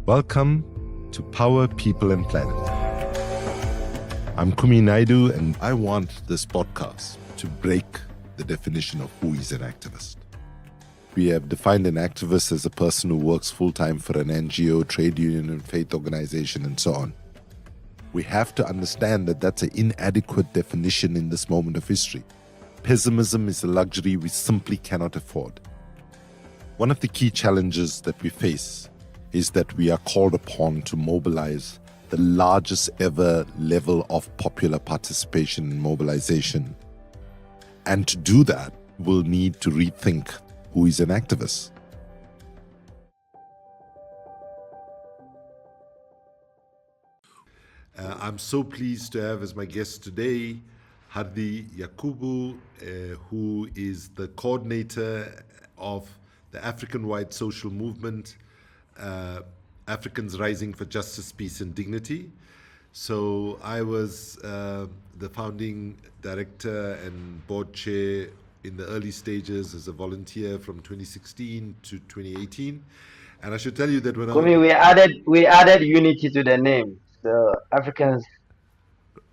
Welcome to Power, People and Planet. I'm Kumi Naidoo, and I want this podcast to break the definition of who is an activist. We have defined an activist as a person who works full-time for an NGO, trade union, and faith organization, and so on. We have to understand that that's an inadequate definition in this moment of history. Pessimism is a luxury we simply cannot afford. One of the key challenges that we face is that we are called upon to mobilize the largest ever level of popular participation and mobilization. And to do that, we'll need to rethink who is an activist. I'm so pleased to have as my guest today Hardi Yakubu, who is the coordinator of the African-wide social movement, Africans Rising for Justice, Peace and Dignity. So I was the founding director and board chair in the early stages as a volunteer from 2016 to 2018. And I should tell you that when Kumi, we added unity to the name. So Africans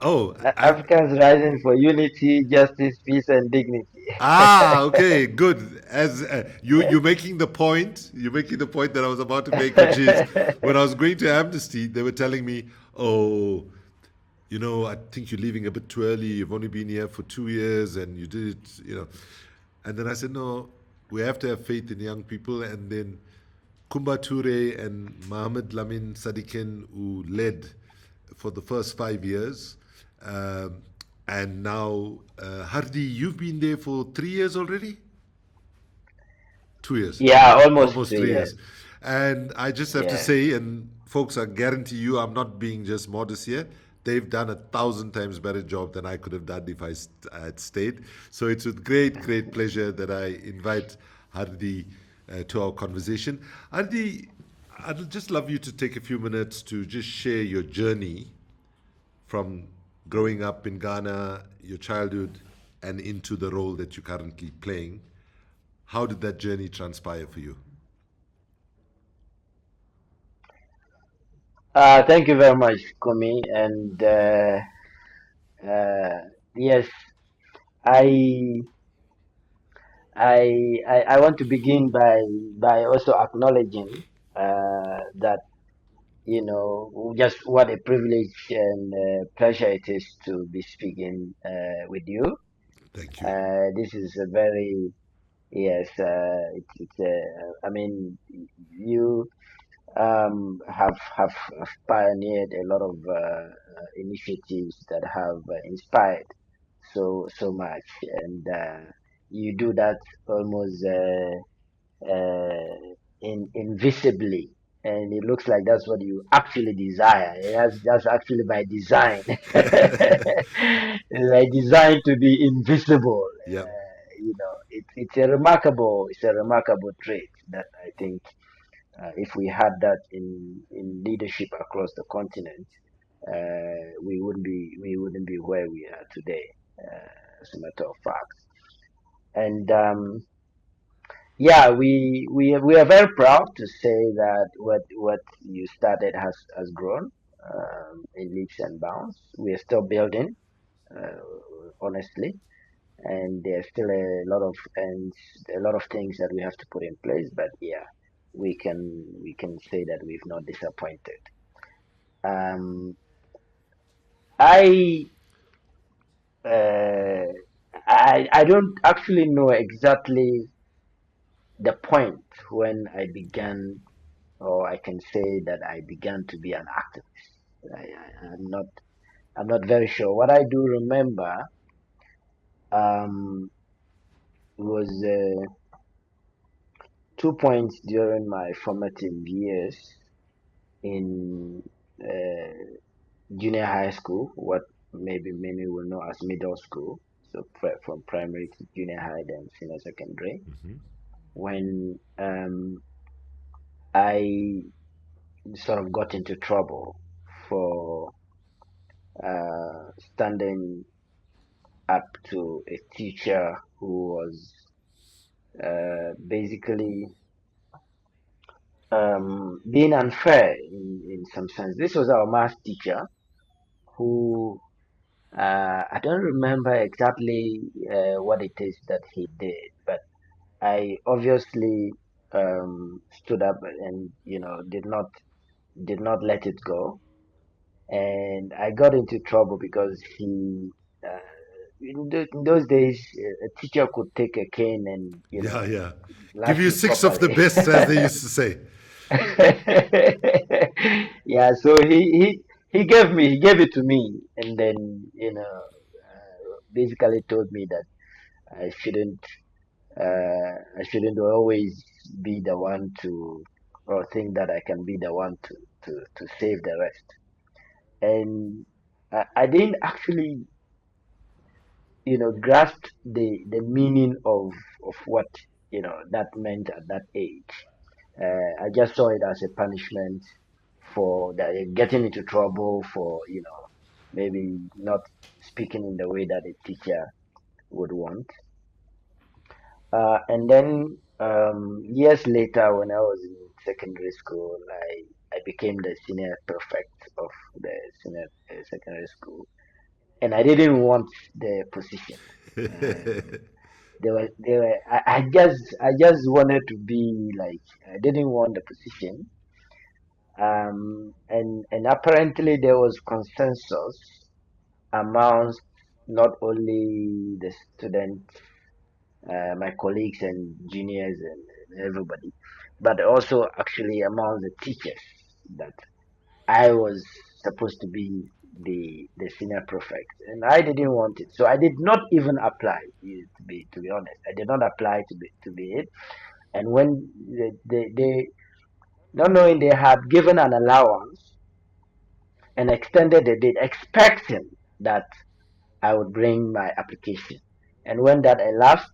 Rising for Unity, Justice, Peace and Dignity. Okay, good. As you're making the point, that I was about to make, which is when I was going to Amnesty, they were telling me, "Oh, I think you're leaving a bit too early. You've only been here for 2 years, and you did it, And then I said, "No, we have to have faith in young people." And then Kumba Toure and Mohamed Lamin Sadikin, who led for the first 5 years. And now, Hardi, you've been there for 3 years already? 2 years. Yeah, almost 3 years. And I just have to say, and folks, I guarantee you, I'm not being just modest here. They've done 1,000 times better job than I could have done if I had stayed. So it's with great, great pleasure that I invite Hardi to our conversation. Hardi, I'd just love you to take a few minutes to just share your journey from growing up in Ghana, your childhood, and into the role that you're currently playing. How did that journey transpire for you? Thank you very much, Kumi. And yes, I, I want to begin by also acknowledging that just what a privilege and pleasure it is to be speaking with you. Thank you. This is a very I mean, you have pioneered a lot of initiatives that have inspired so much, and you do that almost invisibly, and it looks like that's what you actually desire. That's actually by design. It's by design to be invisible. Yeah. It's a remarkable trait that I think if we had that in leadership across the continent, we wouldn't be where we are today, as a matter of fact. And we are very proud to say that what you started has grown in leaps and bounds. We are still building, honestly, and there's still a lot of things that we have to put in place. But yeah, we can say that we've not disappointed. Um, I uh, I don't actually know exactly the point when I began, or I can say that I began to be an activist. I'm not very sure. What I do remember um, was 2 points during my formative years in junior high school, what maybe many will know as middle school. So from primary to junior high, then senior secondary. Mm-hmm. When I sort of got into trouble for standing up to a teacher who was basically being unfair in some sense. This was our math teacher who I don't remember exactly what it is that he did, but I obviously stood up and did not let it go, and I got into trouble because he. In those days, a teacher could take a cane and Yeah, yeah. Give lash you you six of the properly. best, as they used to say. Yeah, so he gave it to me, and then basically told me that I shouldn't I shouldn't always be the one to, or think that I can be the one to save the rest. And I didn't actually grasp the meaning of what that meant at that age. I just saw it as a punishment for getting into trouble for maybe not speaking in the way that a teacher would want. And then years later, when I was in secondary school, I became the senior prefect of the senior secondary school, and I didn't want the position. Um, I just wanted to be like, I didn't want the position. And apparently there was consensus amongst not only the students, my colleagues and juniors and everybody, but also actually among the teachers, that I was supposed to be the senior prefect, and I didn't want it, so I did not even apply. To be honest, I did not apply to be it. And when they not knowing they had given an allowance and extended the date, expecting that I would bring my application. And when that elapsed,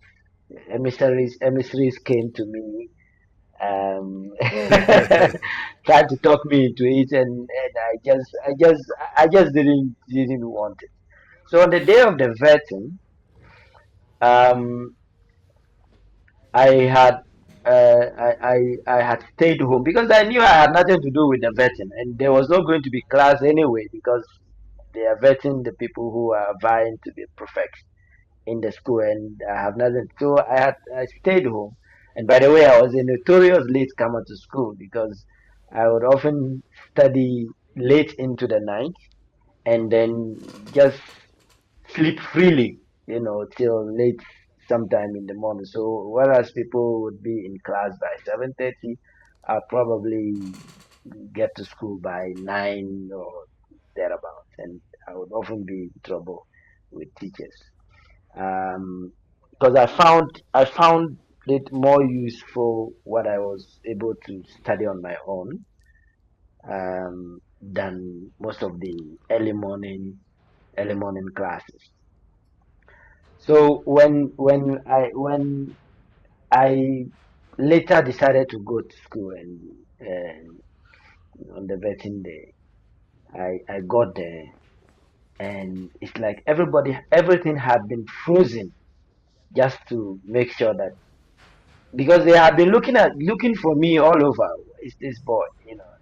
emissaries came to me, um, tried to talk me into it, and I just didn't want it. So on the day of the vetting, um, I had I had stayed home because I knew I had nothing to do with the vetting, and there was not going to be class anyway because they are vetting the people who are vying to be prefects in the school, and I have nothing. So I stayed home. And by the way, I was a notorious late comer to school because I would often study late into the night and then just sleep freely, till late sometime in the morning. So whereas people would be in class by 7:30, I'll probably get to school by 9 or thereabouts, and I would often be in trouble with teachers. Because I found it more useful what I was able to study on my own, than most of the early morning classes. So when I later decided to go to school, and on the vetting day, I got there, and it's like everything had been frozen just to make sure that, because they had been looking for me all over. Is this boy,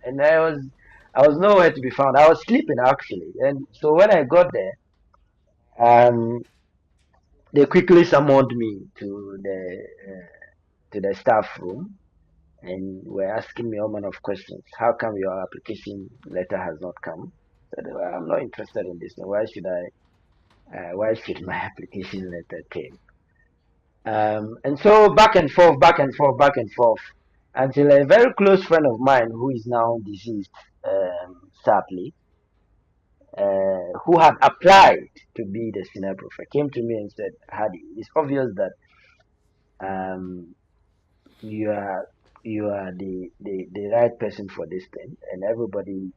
and I was nowhere to be found. I was sleeping actually, and so when I got there, um, they quickly summoned me to the staff room and were asking me all manner of questions. How come your application letter has not come? I said, "Well, I'm not interested in this. Why should I? Why should my application letter came?" And so back and forth, back and forth, back and forth, until a very close friend of mine, who is now deceased, sadly, who had applied to be the senior prefect, came to me and said, "Hadi, it's obvious that um, you are the right person for this thing, and everybody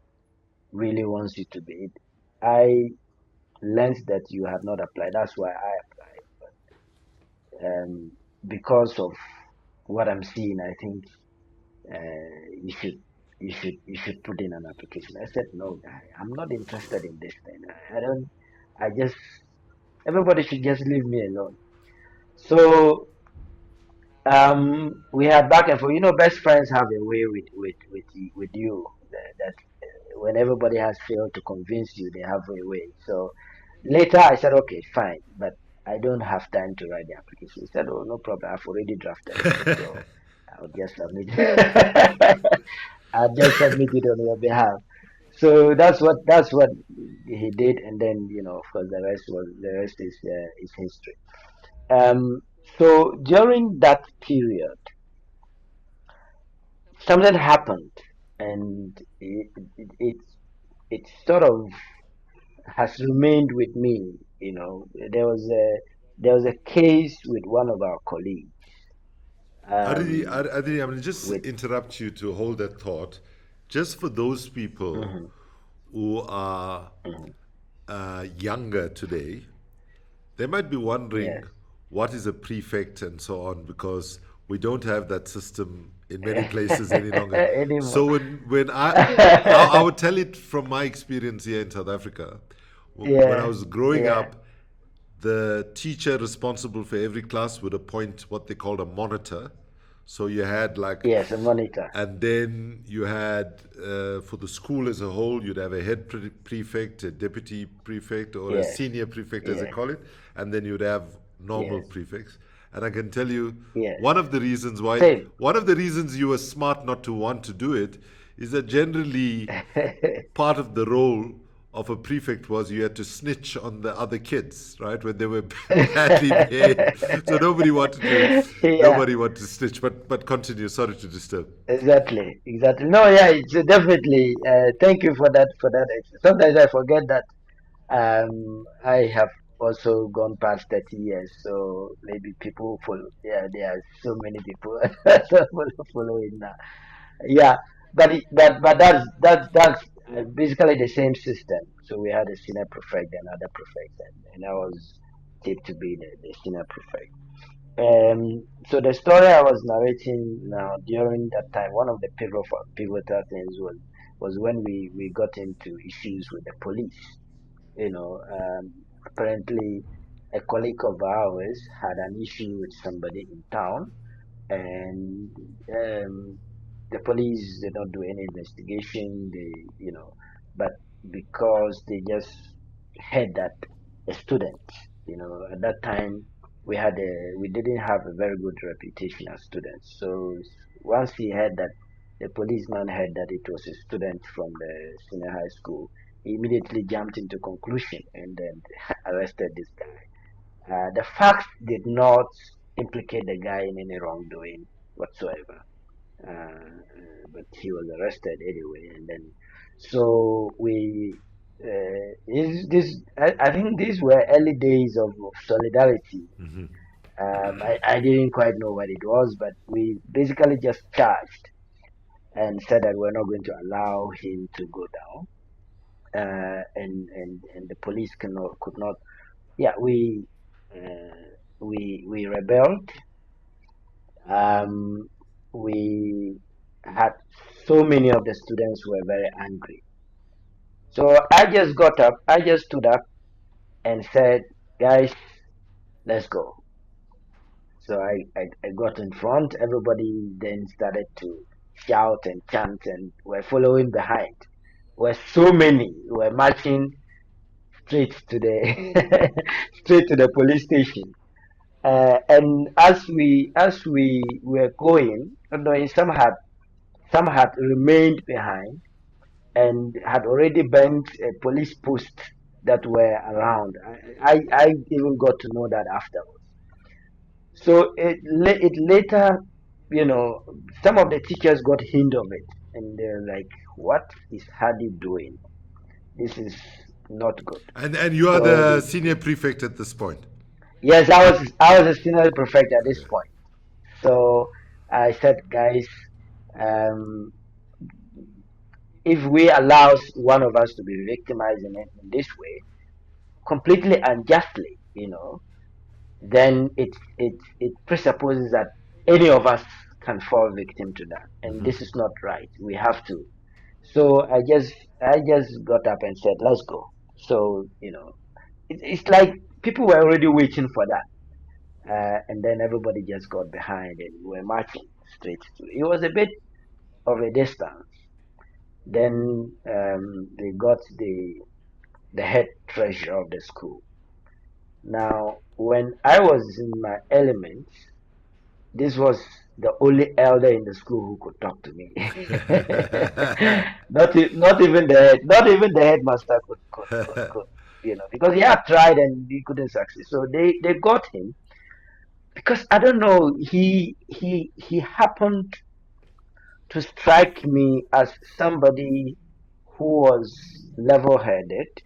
really wants you to be it. I learned that you have not applied. That's why I applied. Because of what I'm seeing, I think you should put in an application." I said, "No, I'm not interested in this thing. I don't. I just Everybody should just leave me alone." So We had back and forth. You know, best friends have a way with you that when everybody has failed to convince you, they have a way. So later I said, okay, fine, but I don't have time to write the application. He said, oh, no problem. I've already drafted it, so I'll just submit. I'll just submit it on your behalf. So that's what he did, and then of course the rest is history. Um, so during that period, something happened, and it sort of has remained with me. There was a case with one of our colleagues. Um, Aditi, I'm going to just with interrupt you to hold that thought. Just for those people mhm, who are mhm, younger today, they might be wondering yes. what is a prefect and so on, because we don't have that system in many places any longer. Anymore. So I would tell it from my experience here in South Africa. When I Yeah, was growing yeah, up, the teacher responsible for every class would appoint what they called a monitor. So you had like, yes, a monitor. and then you had for the school as a whole, you'd have a head prefect, a deputy prefect, or a Yes, senior prefect, as they yes, call it, and then you'd have normal yes, prefects. And I can tell you, yes. one of the reasons why, Same. one of the reasons you were smart not to want to do it, is that generally part of the role of a prefect was you had to snitch on the other kids, right, when they were badly behaved. So Yeah, nobody wanted to snitch. But continue. Sorry to disturb. exactly, exactly. No, yeah, it's definitely. Thank you for that. Sometimes I forget that. I have also gone past 30 years, so maybe people follow. Yeah, there are so many people following now. Yeah, but that's basically the same system. So we had a senior prefect and other prefects, and I was tipped to be the senior prefect. So the story I was narrating now during that time, one of the pivotal things was when we got into issues with the police. Apparently a colleague of ours had an issue with somebody in town, and the police, they don't do any investigation. But because they just heard that a student, at that time we didn't have a very good reputation as students. So once he heard that, the policeman heard that it was a student from the senior high school, he immediately jumped into conclusion and then arrested this guy. The facts did not implicate the guy in any wrongdoing whatsoever, but he was arrested anyway. And then, so I think these were early days of solidarity. I didn't quite know what it was, but we basically just charged and said that we're not going to allow him to go down. And the police could not. Yeah, we rebelled. Um, we had so many of the students were very angry. So I just stood up and said, guys, let's go. So I got in front. Everybody then started to shout and chant, and were following behind. Were so many were marching straight to the straight to the police station. And as we were going, some had remained behind and had already burnt a police post that were around. I even got to know that afterwards. So it later, some of the teachers got hint of it, and they're like, "What is Hardy doing? This is not good." And you are So the they, senior prefect at this point. yes, I was a senior prefect at this Okay. point. So I said, guys, um, if we allow one of us to be victimized in this way, completely unjustly, then it presupposes that any of us can fall victim to that, and this is not right. We have to. So I just got up and said, "Let's go." So it's like people were already waiting for that. and then everybody just got behind and we were marching straight to. It was a bit of a distance. Then they got the head treasurer of the school. Now, when I was in my element, this was the only elder in the school who could talk to me. Not even the headmaster could because he had tried and he couldn't succeed. So they got him because I don't know, he happened to strike me as somebody who was level-headed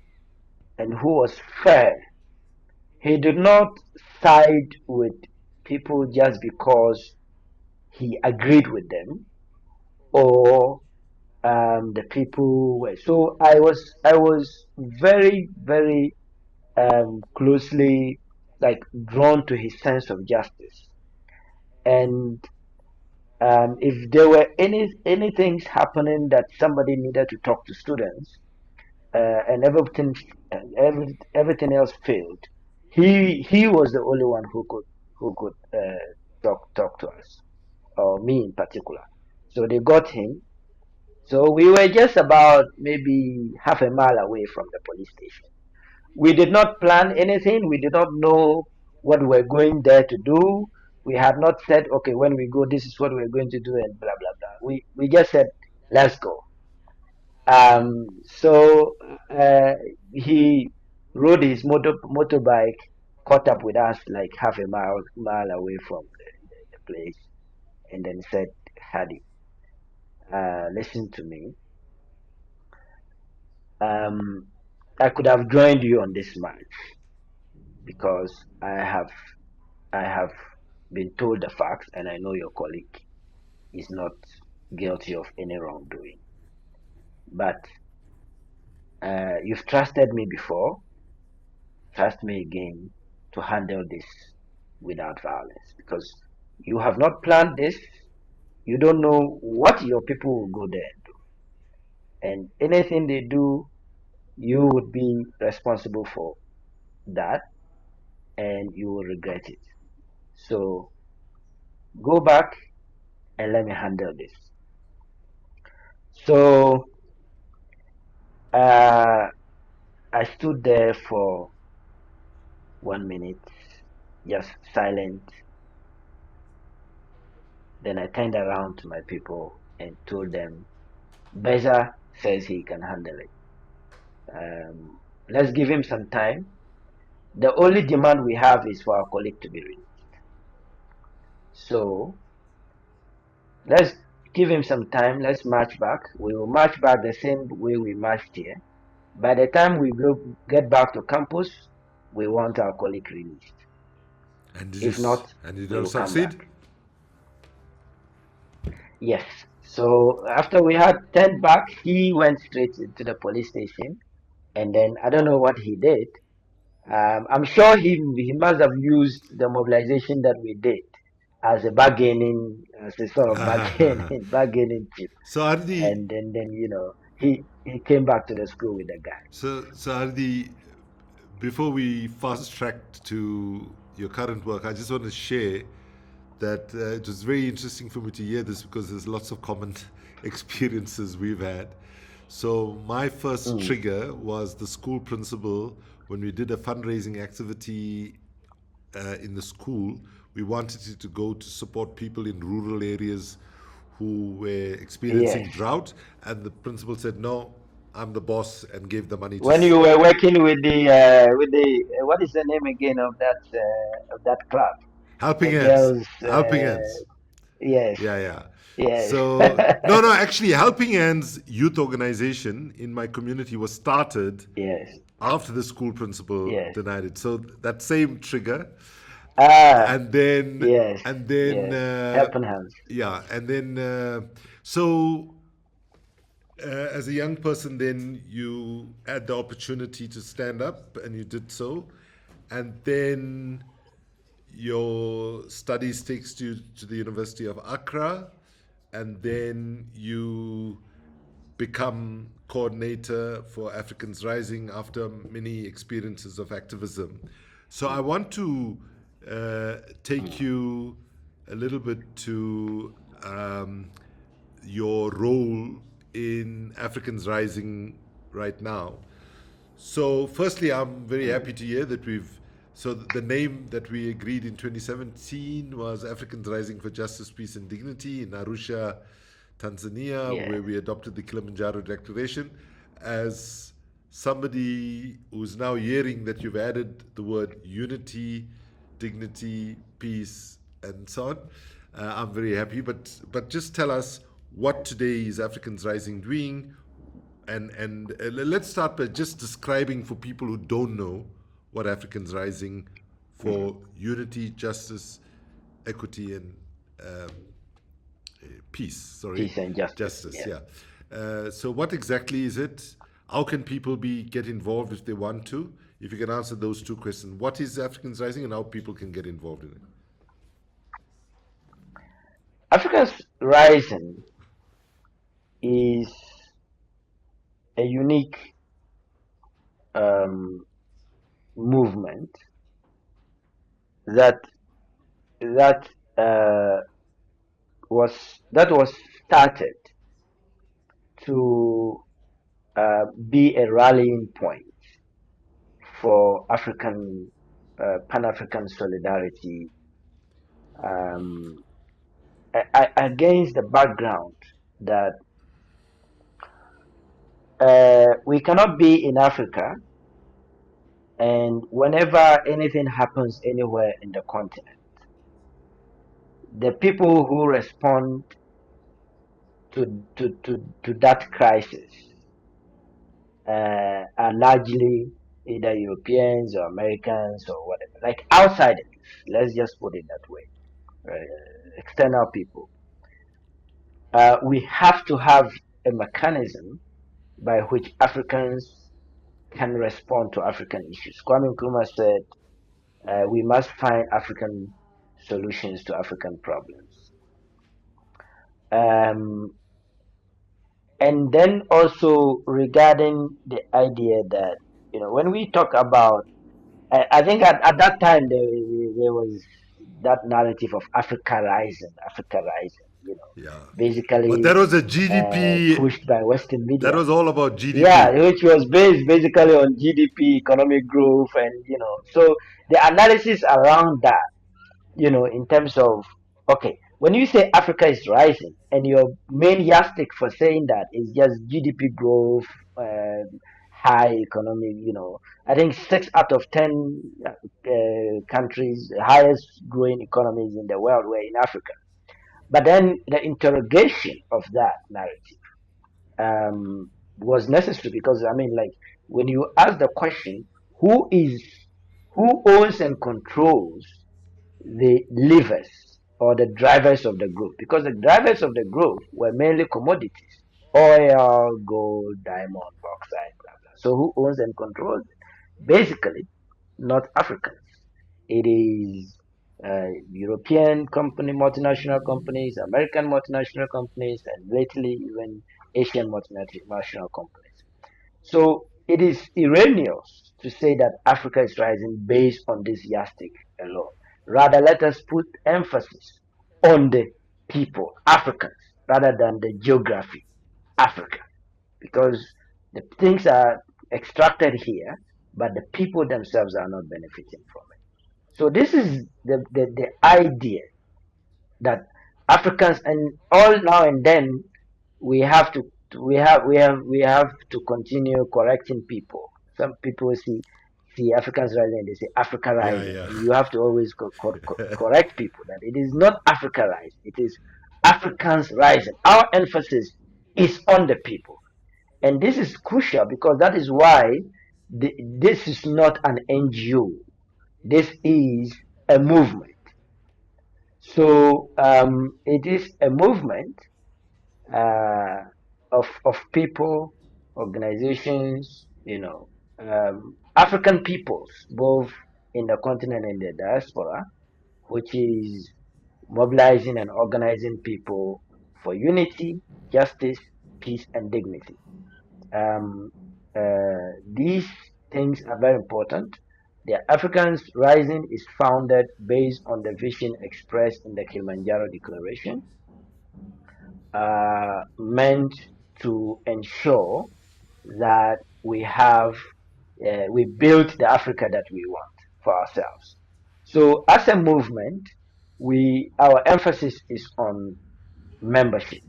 and who was fair. He did not side with people just because he agreed with them or the people were. So I was very very closely like drawn to his sense of justice. And if there were any things happening that somebody needed to talk to students, and everything else failed, he was the only one who could talk to us, or me in particular. So they got him. So we were just about maybe half a mile away from the police station. We did not plan anything. We did not know what we were going there to do. We had not said, okay, when we go, this is what we're going to do, and blah blah blah. We just said, let's go. So uh, he rode his motorbike, caught up with us like half a mile away from the place, and then said, Hardi, listen to me. Um, I could have joined you on this march because I have been told the facts, and I know your colleague is not guilty of any wrongdoing. But you've trusted me before. Trust me again to handle this without violence, because you have not planned this. You don't know what your people will go there and do, and anything they do, you would be responsible for that, and you will regret it. So go back and let me handle this. So uh, I stood there for 1 minute, just silent. Then I turned around to my people and told them, Beza says he can handle it. Let's give him some time. The only demand we have is for our colleague to be released. So let's give him some time. Let's march back. We will march back the same way we marched here. By the time we get back to campus, we want our colleague released. And If not, you we don't will come back. succeed? Yes. So after we had turned back, he went straight to the police station, and then I don't know what he did. I'm sure he must have used the mobilization that we did as a sort of bargaining chip, So Ardi, and then he came back to the school with the guy. so Ardi, before we fast track to your current work, I just want to share that it was very interesting for me to hear this because there's lots of common experiences we've had. So my first Mm, trigger was the school principal when we did a fundraising activity in the school. We wanted it to go to support people in rural areas who were yes. experiencing drought, and the principal said, "No, I'm the boss," and gave the money to. When you were working with the what is the name again of that club? Helping The Hands. girls. Helping Hands. Yes, Yeah, yeah. yes. So no, no. Actually, Helping Hands youth organization in my community was started Yes, after the school principal yes. denied it. So that same trigger, Ah, and then yes, and then yes. Helping hands. yeah, and then so as a young person, then you had the opportunity to stand up, and you did so, and then your studies takes you to the University of Accra, and then you become coordinator for Africans Rising after many experiences of activism. So I want to take you a little bit to your role in Africans Rising right now. So, firstly, I'm very happy to hear that we've. So, the name that we agreed in 2017 was Africans Rising for Justice, Peace, and Dignity in Arusha, Tanzania, Yeah. where we adopted the Kilimanjaro Declaration. As somebody who's now hearing that you've added the word unity, dignity, peace, and so on, I'm very happy. But just tell us what today is Africans Rising doing, and let's start by just describing for people who don't know what Africans Rising for unity, justice, equity, and um, peace. Sorry, Peace and justice. justice. Yeah. Yeah. So, what exactly is it? How can people get involved if they want to? If you can answer those two questions, what is Africans Rising, and how people can get involved in it? Africa's Rising is a unique um, movement that that uh, was started to be a rallying point for African Pan-African solidarity um, against the background that we cannot be in Africa, and whenever anything happens anywhere in the continent, the people who respond to that crisis are largely either Europeans or Americans or whatever, like outsiders. Let's just put it that way. External people. We have to have a mechanism by which Africans can respond to African issues. Kwame Nkrumah said, we must find African solutions to African problems. Um, and then also regarding the idea that, when we talk about, I think at that time there was that narrative of Africa rising, Yeah. But basically that was a GDP. pushed by Western That media. was all about Yeah, GDP. which was based basically on GDP, economic growth, and so the analysis around that, in terms of, okay, when you say Africa is rising, and your main yardstick for saying that is just GDP growth, high economic, I think 6 out of 10 countries, highest growing economies in the world were in Africa. But then the interrogation of that narrative was necessary because I mean, like when you ask the question, who is who owns and controls the levers or the drivers of the growth? Because the drivers of the growth were mainly commodities, oil, gold, diamond, bauxite, blah blah. So who owns and controls it? Basically, not Africans. It is European multinational companies, American multinational companies, and lately even Asian multinational companies. So it is erroneous to say that Africa is rising based on this yardstick alone. Rather, let us put emphasis on the people, Africans, rather than the geography, Africa, because the things are extracted here, but the people themselves are not benefiting from it. So this is the idea that Africans, and all now and then we have to we have to continue correcting people. Some people see Africans rising and they say Africa Yeah, rising, yeah. and you have to always correct people that it is not Africa rising, it is Africans rising. Our emphasis is on the people, and this is crucial because that is why this is not an NGO. This is a movement. So it is a movement uh, of people, organizations, African peoples, both in the continent and the diaspora, which is mobilizing and organizing people for unity, justice, peace, and dignity. These things are very important. The Africans Rising is founded based on the vision expressed in the Kilimanjaro Declaration, meant to ensure that we build the Africa that we want for ourselves. So, as a movement, our emphasis is on membership,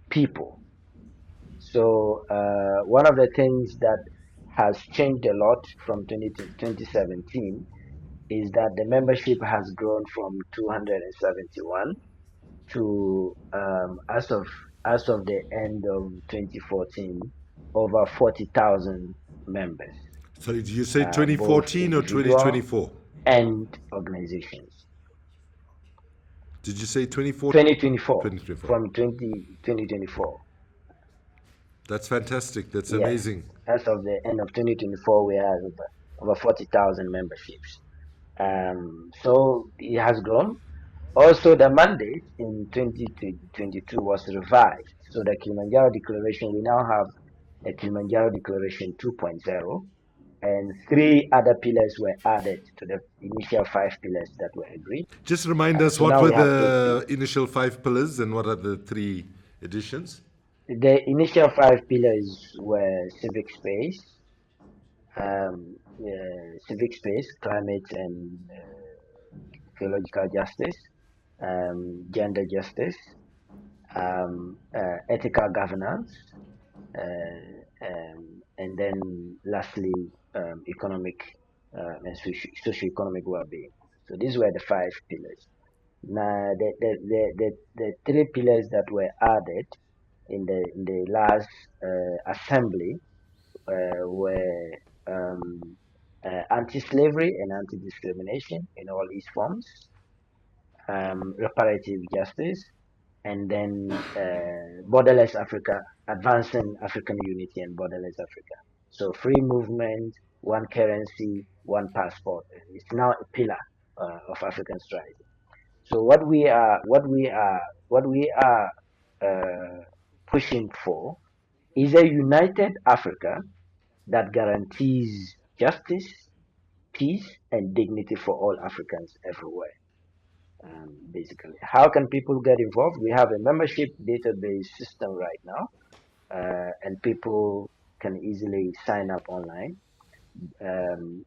people. So, one of the things that has changed a lot from 2017 is that the membership has grown from 271 to as of the end of 2014 over 40,000 members, So did you say both 2014 or individual 2024? and organizations. Did you say 2014? 2024, 2024. from 2024. That's fantastic. That's Yes, amazing. as of the end of 2024, we have over 40,000 memberships. So it has grown. Also, the mandate in 2022 was revised. So the Kilimanjaro Declaration, we now have the Kilimanjaro Declaration 2.0, and three other pillars were added to the initial five pillars that were agreed. Just remind us So what now were we have eight the pillars. initial five pillars and what are the three additions? The initial five pillars were civic space, climate and ecological justice, gender justice, ethical governance, and then lastly, economic and socio-economic well-being. So these were the five pillars. Now, the three pillars that were added in the last assembly were anti-slavery and anti-discrimination in all its forms, reparative justice, and then borderless Africa, advancing African unity and borderless Africa. So free movement, one currency, one passport. It's now a pillar of African stride. So what we are uh, pushing for is a united Africa that guarantees justice, peace, and dignity for all Africans everywhere. Basically, how can people get involved? We have a membership database system right now, and people can easily sign up online and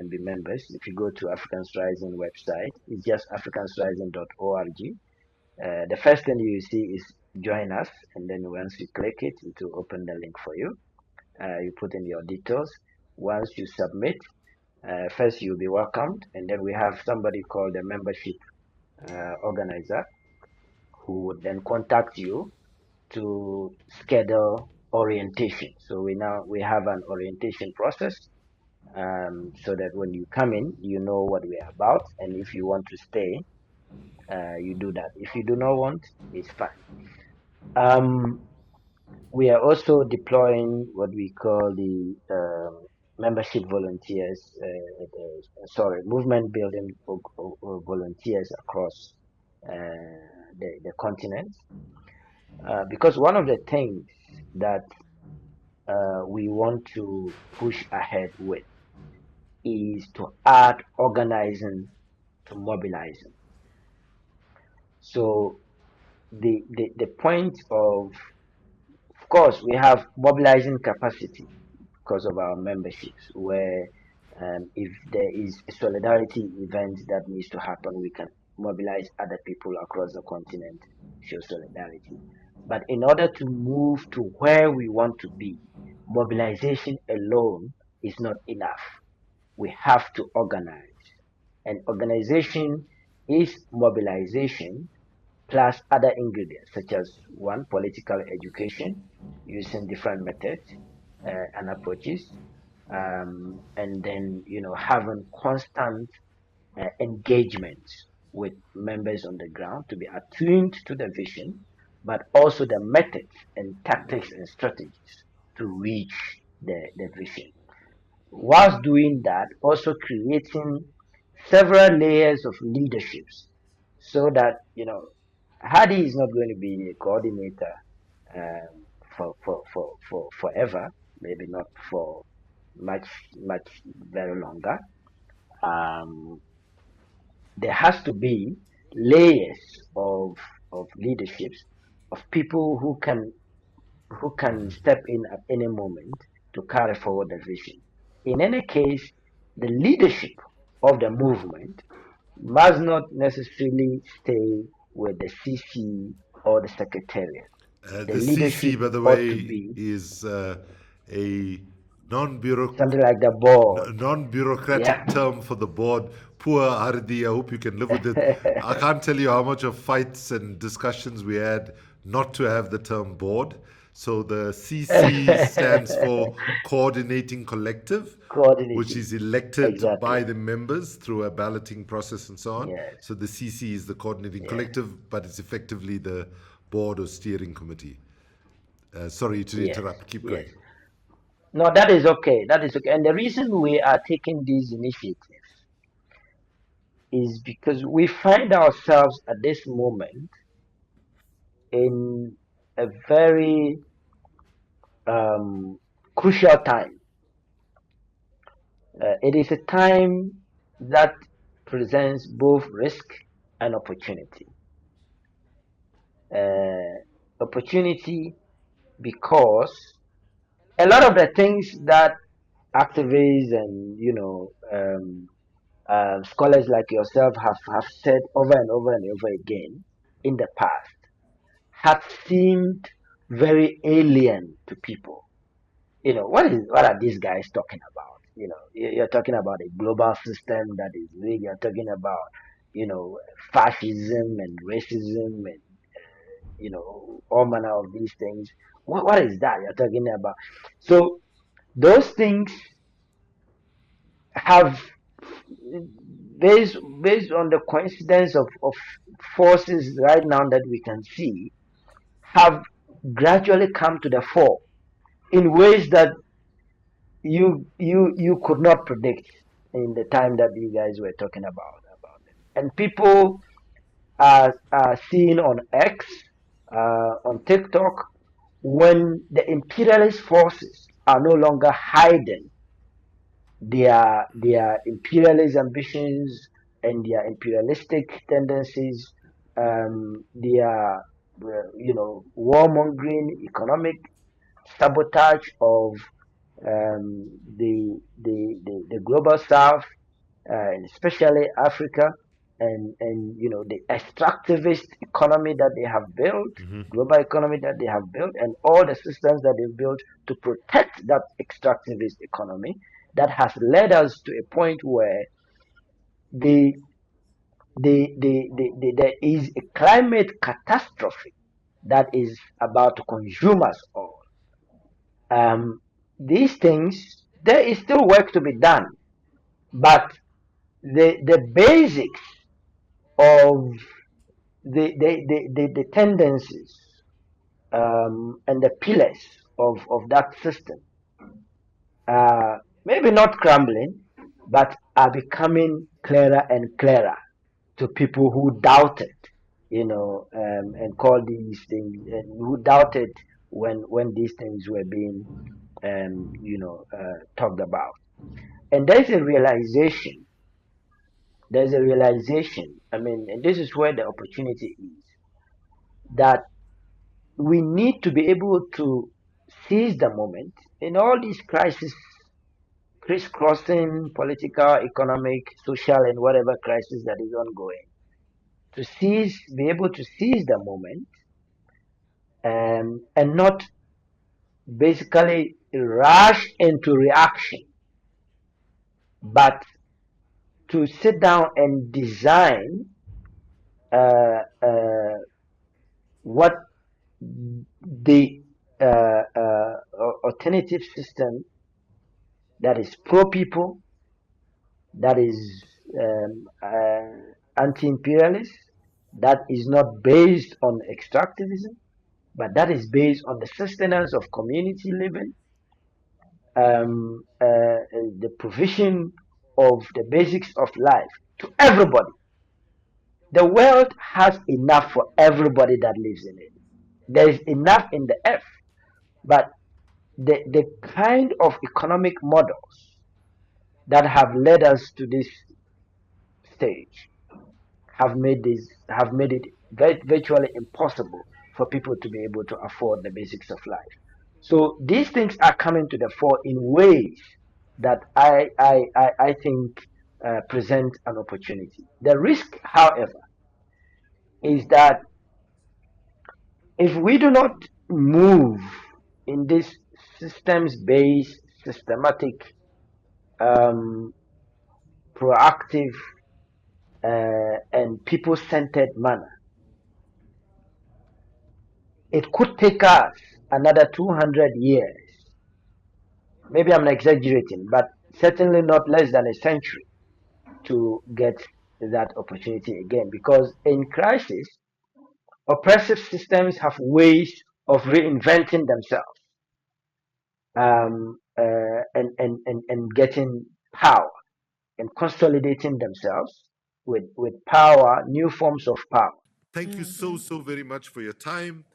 be members. If you go to Africans Rising website, it's just africansrising.org. The first thing you see is join us, and then once you click it, it will open the link for you. You put in your details. Once you submit, first you'll be welcomed, and then we have somebody called the membership organizer who would then contact you to schedule orientation. So we have an orientation process, so that when you come in, you know what we are about, and if you want to stay, you do that. If you do not want, it's fine. We are also deploying what we call the membership volunteers, movement building volunteers across the continent. Because one of the things that we want to push ahead with is to add organizing to mobilizing. So the point of course, we have mobilizing capacity because of our memberships, where if there is a solidarity event that needs to happen, we can mobilize other people across the continent, show solidarity. But in order to move to where we want to be, mobilization alone is not enough. We have to organize. And organization is mobilization plus other ingredients such as one, political education using different methods and approaches, and then having constant engagement with members on the ground to be attuned to the vision, but also the methods and tactics and strategies to reach the vision. Whilst doing that, also creating several layers of leaderships so that Hardy is not going to be a coordinator for forever, maybe not for much very longer. um, there has to be layers of leaderships, of people who can step in at any moment to carry forward the vision. In any case, the leadership of the movement must not necessarily stay with the CC or the secretariat. The The CC, leadership by the ought to way, be is a non-bureauc- something like the board. non-bureaucratic Yeah. term for the board. Poor Hardi, I hope you can live with it. I can't tell you how much of fights and discussions we had not to have the term board. So the CC stands for Coordinating Collective, which Coordinating. is elected by Exactly. the members through a balloting process and so on. Yes. So the CC is the Coordinating Yes. Collective, but it's effectively the board or steering committee. Sorry to Yes. interrupt. Keep Yes. going. No, that is okay. That is okay. And the reason we are taking these initiatives is because we find ourselves at this moment in a very crucial time. It is a time that presents both risk and opportunity. Opportunity because a lot of the things that activists and scholars like yourself have said over and over and over again in the past have seemed very alien to people. What are these guys talking about? You're talking about a global system that is big. You're talking about fascism and racism and all manner of these things. What is that you're talking about? So those things have, based on the coincidence of forces right now that we can see, have gradually come to the fore in ways that you could not predict in the time that you guys were talking about it. And people are seeing on X, on TikTok, when the imperialist forces are no longer hiding their imperialist ambitions and their imperialistic tendencies, their warmongering economic sabotage of the global south, and especially Africa, and the extractivist economy that they have built, global economy that they have built, and all the systems that they've built to protect that extractivist economy, that has led us to a point where the there is a climate catastrophe that is about to consume us all. Um, these things, there is still work to be done, but the basics of the tendencies, and the pillars of that system are maybe not crumbling, but are becoming clearer and clearer to people who doubted, and call these things, and who doubted when these things were being, talked about. And there's a realization. I mean, and this is where the opportunity is, that we need to be able to seize the moment in all these crises, crisscrossing political, economic, social, and whatever crisis that is ongoing. Be able to seize the moment, and not basically rush into reaction, but to sit down and design what the alternative system that is pro people, that is anti-imperialist, that is not based on extractivism, but that is based on the sustenance of community living, the provision of the basics of life to everybody. The world has enough for everybody that lives in it. There is enough in the earth, but the kind of economic models that have led us to this stage have made it virtually impossible for people to be able to afford the basics of life. So these things are coming to the fore in ways that I think present an opportunity. The risk, however, is that if we do not move in this systems-based, systematic, um, proactive, and people-centered manner, it could take us another 200 years. Maybe I'm exaggerating, but certainly not less than a century to get that opportunity again. Because in crisis, oppressive systems have ways of reinventing themselves, and getting power and consolidating themselves with power, new forms of power. Thank you so very much for your time.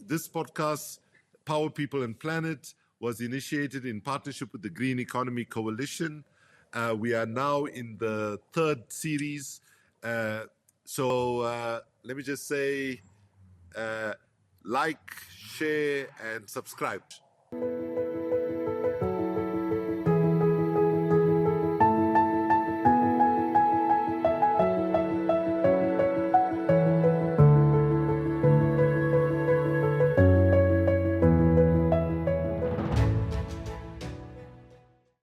This podcast, Power People and Planet, was initiated in partnership with the Green Economy Coalition. We are now in the third series. So let me just say, like, share, and subscribe.